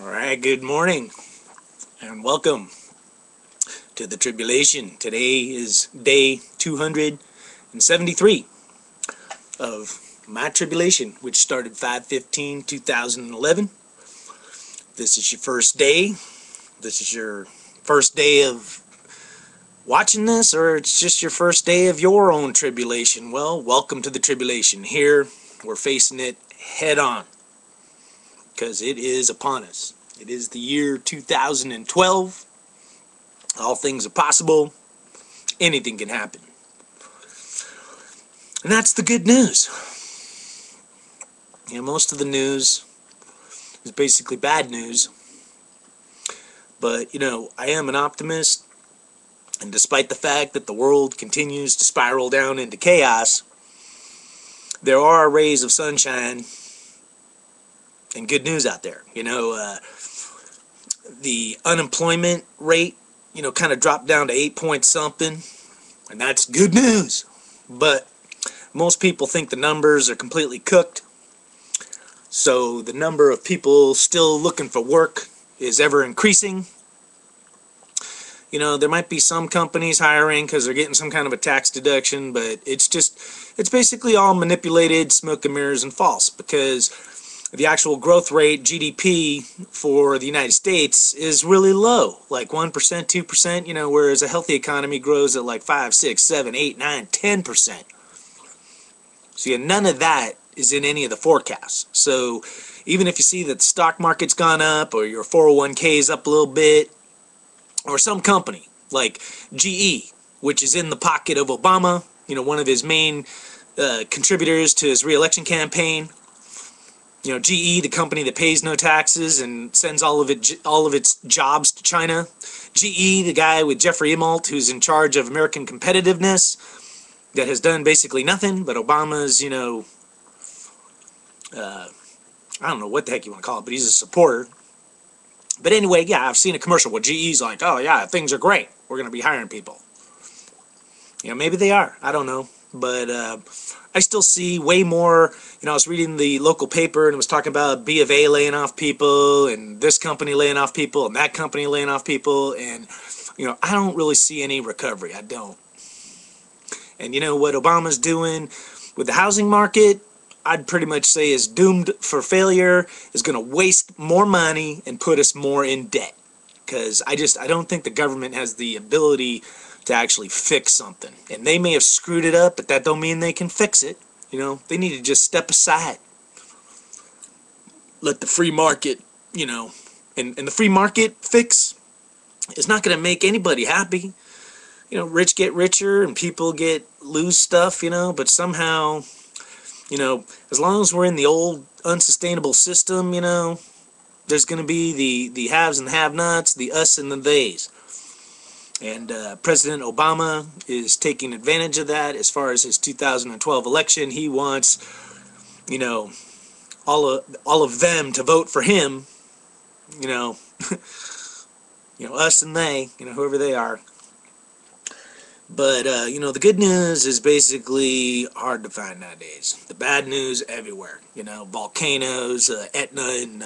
Alright, good morning and welcome to the Tribulation. Today is day 273 of my tribulation, which started 5/15/2011. This is your first day. This is your first day of watching this, or it's just your first day of your own tribulation. Well, welcome to the tribulation. Here, we're facing it head on, because it is upon us. It is the year 2012. All things are possible. Anything can happen. And that's the good news. Most of the news is basically bad news. But, I am an optimist. And despite the fact that the world continues to spiral down into chaos, there are rays of sunshine and good news out there. The unemployment rate, kind of dropped down to 8 point something, and that's good news. But most people think the numbers are completely cooked, so the number of people still looking for work is ever increasing. There might be some companies hiring because they're getting some kind of a tax deduction, but it's basically all manipulated, smoke and mirrors, and false, because the actual growth rate, GDP, for the United States is really low, like 1%, 2%, whereas a healthy economy grows at like 5, 6, 7, 8, 9, 10%. So none of that is in any of the forecasts. So even if you see that the stock market's gone up, or your 401k is up a little bit, or some company like GE, which is in the pocket of Obama, one of his main contributors to his re-election campaign. GE, the company that pays no taxes and sends all of its jobs to China. GE, the guy with Jeffrey Immelt, who's in charge of American competitiveness, that has done basically nothing, but Obama's, I don't know what the heck you want to call it, but he's a supporter. But anyway, yeah, I've seen a commercial where GE's like, oh yeah, things are great. We're going to be hiring people. Maybe they are. I don't know. But I still see way more. I was reading the local paper, and it was talking about B of A laying off people, and this company laying off people, and that company laying off people, and I don't really see any recovery. I don't. And what Obama's doing with the housing market, I'd pretty much say is doomed for failure, is going to waste more money and put us more in debt. Because I don't think the government has the ability to actually fix something. And they may have screwed it up, but that don't mean they can fix it. They need to just step aside. Let the free market, and the free market fix is not going to make anybody happy. Rich get richer and people lose stuff, but somehow, as long as we're in the old unsustainable system, there's going to be the haves and the have-nots, the us and the theys. And President Obama is taking advantage of that as far as his 2012 election. He wants, all of them to vote for him, us and they, whoever they are. But, the good news is basically hard to find nowadays. The bad news everywhere. Volcanoes, Etna and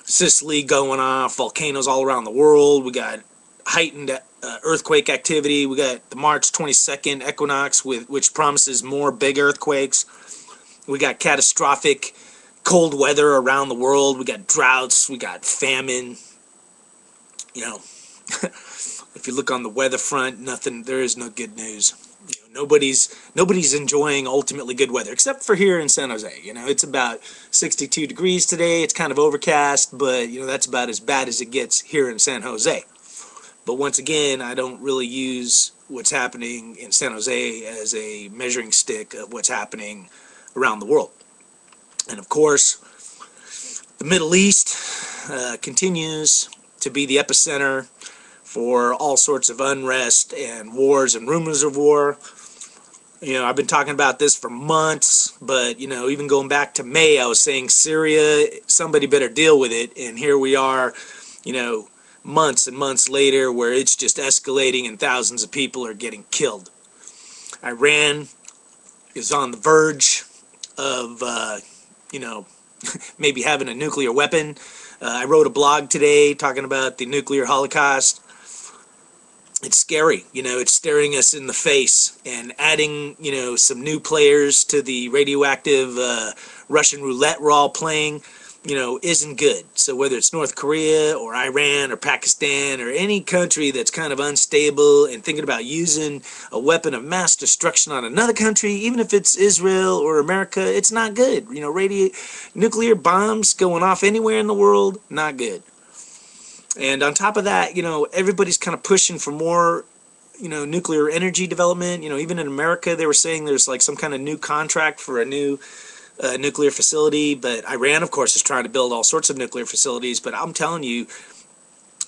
Sicily going off, volcanoes all around the world. We got heightened earthquake activity. We got the March 22nd equinox, which promises more big earthquakes. We got catastrophic cold weather around the world. We got droughts. We got famine. If you look on the weather front, there is no good news. Nobody's enjoying ultimately good weather, except for here in San Jose. It's about 62 degrees today. It's kind of overcast, but that's about as bad as it gets here in San Jose. But once again, I don't really use what's happening in San Jose as a measuring stick of what's happening around the world. And of course, the Middle East continues to be the epicenter for all sorts of unrest and wars and rumors of war. I've been talking about this for months, but, even going back to May, I was saying Syria, somebody better deal with it. And here we are, months and months later, where it's just escalating and thousands of people are getting killed. Iran is on the verge of, maybe having a nuclear weapon. I wrote a blog today talking about the nuclear holocaust. It's scary, it's staring us in the face, and adding, some new players to the radioactive Russian roulette we're all playing, isn't good. So whether it's North Korea or Iran or Pakistan or any country that's kind of unstable and thinking about using a weapon of mass destruction on another country, even if it's Israel or America, it's not good. Nuclear bombs going off anywhere in the world, not good. And on top of that, everybody's kind of pushing for more, nuclear energy development. Even in America, they were saying there's like some kind of new contract for a new nuclear facility. But Iran, of course, is trying to build all sorts of nuclear facilities. But I'm telling you,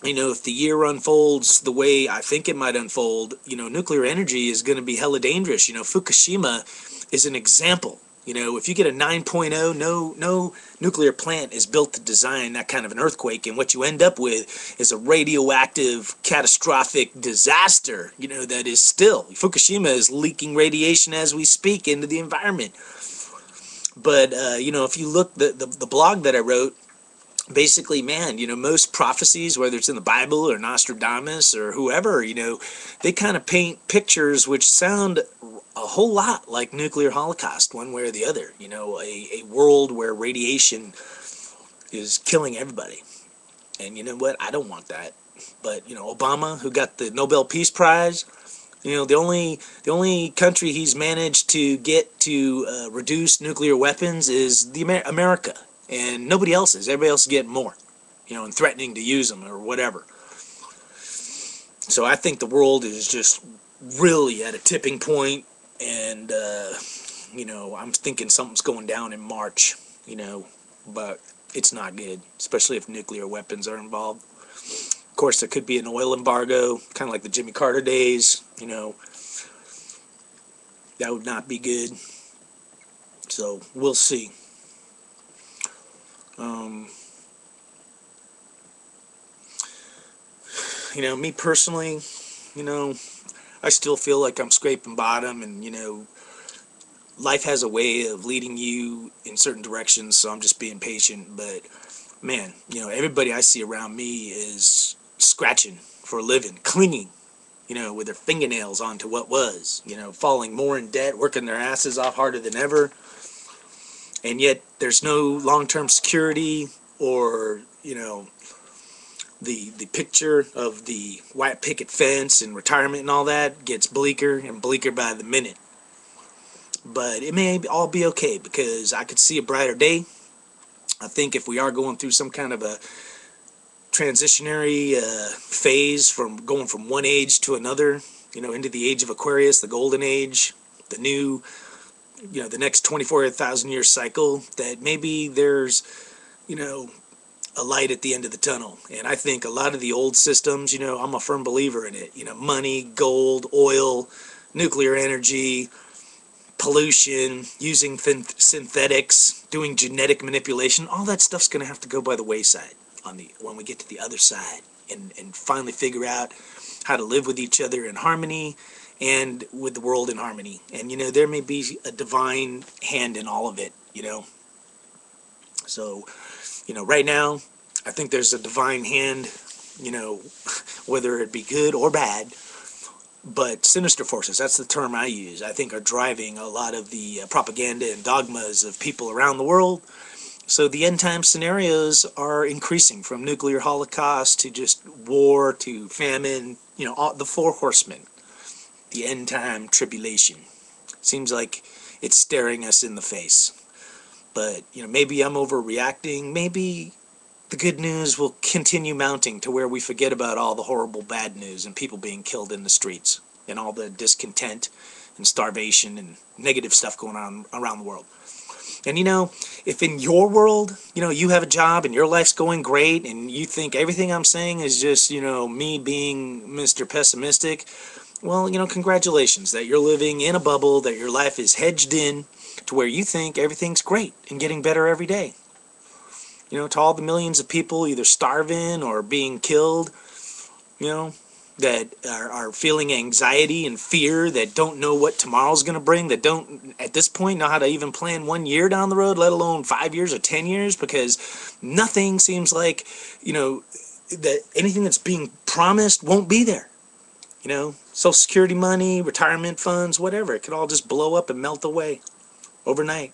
if the year unfolds the way I think it might unfold, nuclear energy is going to be hella dangerous. Fukushima is an example. If you get a 9.0, no nuclear plant is built to design that kind of an earthquake, and what you end up with is a radioactive, catastrophic disaster, that is still, Fukushima is leaking radiation as we speak into the environment. But, if you look, the blog that I wrote, basically, man, most prophecies, whether it's in the Bible or Nostradamus or whoever, they kind of paint pictures which sound a whole lot like nuclear holocaust, one way or the other. A world where radiation is killing everybody. And you know what? I don't want that. But Obama, who got the Nobel Peace Prize, the only country he's managed to get to reduce nuclear weapons is America, and nobody else is. Everybody else is getting more, and threatening to use them or whatever. So I think the world is just really at a tipping point, and I'm thinking something's going down in March, but it's not good, especially if nuclear weapons are involved. Of course, there could be an oil embargo, kind of like the Jimmy Carter days, that would not be good. So we'll see. Me personally, I still feel like I'm scraping bottom, and life has a way of leading you in certain directions, so I'm just being patient. But man, everybody I see around me is scratching for a living, clinging, with their fingernails onto what was, falling more in debt, working their asses off harder than ever. And yet there's no long-term security, or, the picture of the white picket fence and retirement and all that gets bleaker and bleaker by the minute. But it may all be okay, because I could see a brighter day. I think if we are going through some kind of a transitionary phase from going from one age to another, into the age of Aquarius, the golden age, the new, the next 24,000 year cycle, that maybe there's, a light at the end of the tunnel. And I think a lot of the old systems, I'm a firm believer in it. Money, gold, oil, nuclear energy, pollution, using synthetics, doing genetic manipulation, all that stuff's going to have to go by the wayside when we get to the other side, and finally figure out how to live with each other in harmony and with the world in harmony. And there may be a divine hand in all of it. So right now I think there's a divine hand, whether it be good or bad. But sinister forces, that's the term I use, I think are driving a lot of the propaganda and dogmas of people around the world. So the end time scenarios are increasing, from nuclear holocaust to just war to famine, all, the four horsemen, the end time tribulation. Seems like it's staring us in the face. But, maybe I'm overreacting. Maybe the good news will continue mounting to where we forget about all the horrible bad news and people being killed in the streets and all the discontent and starvation and negative stuff going on around the world. And if in your world, you have a job and your life's going great, and you think everything I'm saying is just, me being Mr. Pessimistic, well, congratulations that you're living in a bubble, that your life is hedged in to where you think everything's great and getting better every day. To all the millions of people either starving or being killed, that are feeling anxiety and fear, that don't know what tomorrow's going to bring, that don't at this point know how to even plan 1 year down the road, let alone 5 years or 10 years, because nothing seems like, that anything that's being promised won't be there. Social Security money, retirement funds, whatever, it could all just blow up and melt away overnight.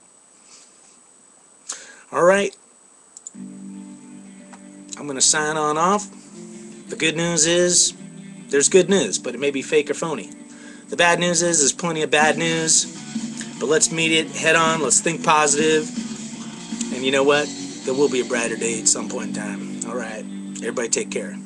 All right, I'm going to sign on off. The good news is there's good news, but it may be fake or phony. The bad news is there's plenty of bad news, but let's meet it head on. Let's think positive. And you know what? There will be a brighter day at some point in time. All right. Everybody take care.